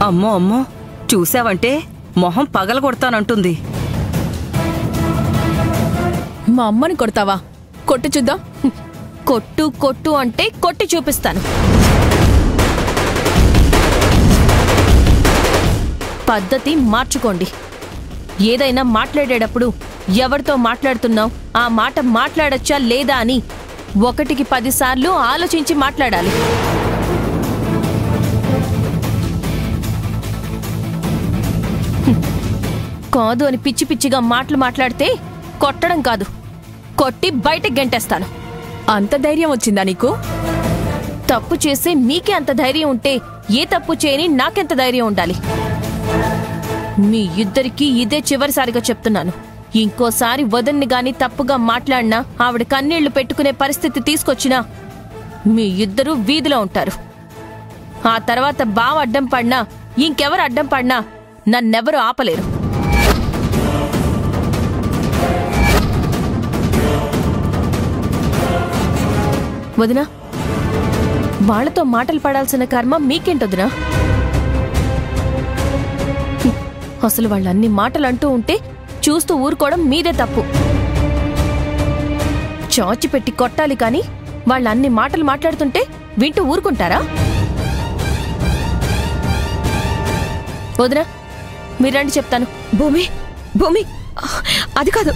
అమ్మో అమ్మో, చూసావంటే మొహం పగలగొడతానంటుంది. మా అమ్మని కొడతావా? కొట్టు చూద్దాం. కొట్టు కొట్టు అంటే కొట్టి చూపిస్తాను. పద్ధతి మార్చుకోండి. ఏదైనా మాట్లాడేటప్పుడు ఎవరితో మాట్లాడుతున్నావు, ఆ మాట మాట్లాడొచ్చా లేదా అని 1కి 10 సార్లు ఆలోచించి మాట్లాడాలి. కాదు అని పిచ్చి పిచ్చిగా మాట్లాడితే కొట్టడం కాదు, కొట్టి బయటకు గెంటేస్తాను. అంత ధైర్యం వచ్చిందా నీకు? తప్పు చేసే మీకే అంత ధైర్యం ఉంటే ఏ తప్పు చేయని నాకెంత ధైర్యం ఉండాలి? మీ ఇద్దరికీ ఇదే చివరిసారిగా చెప్తున్నాను. ఇంకోసారి వదన్ని గాని తప్పుగా మాట్లాడినా, ఆవిడ కన్నీళ్లు పెట్టుకునే పరిస్థితి తీసుకొచ్చినా మీ ఇద్దరూ వీధిలో ఉంటారు. ఆ తర్వాత బావ అడ్డం పడినా, ఇంకెవరు అడ్డం పడినా నన్నెవరూ ఆపలేరు. వదినా, వాళ్లతో మాటలు పడాల్సిన కర్మ మీకేంటొదినా? అసలు వాళ్ళన్ని మాటలు అంటూ ఉంటే చూస్తూ ఊరుకోవడం మీదే తప్పు. చాచి పెట్టి కొట్టాలి కాని వాళ్ళన్ని మాటలు మాట్లాడుతుంటే వింటూ ఊరుకుంటారా? వదినా, మీరండి చెప్తాను. భూమి, భూమి, అది కాదు.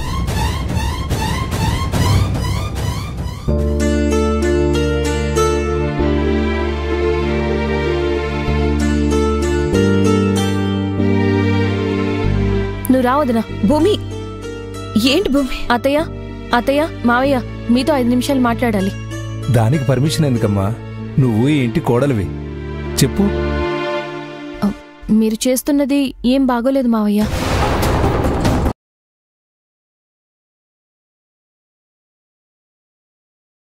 నువ్వు రావద్దునా. భూమి, ఏంటి భూమి? అత్తయ్య, అత్తయ్య, మావయ్య, మీతో 5 నిమిషాలు మాట్లాడాలి. దానికి పర్మిషన్ ఎందుకమ్మా? నువ్వు ఈ ఇంటి కోడలివి, చెప్పు. మీరు చేస్తున్నది ఏం బాగోలేదు మావయ్య.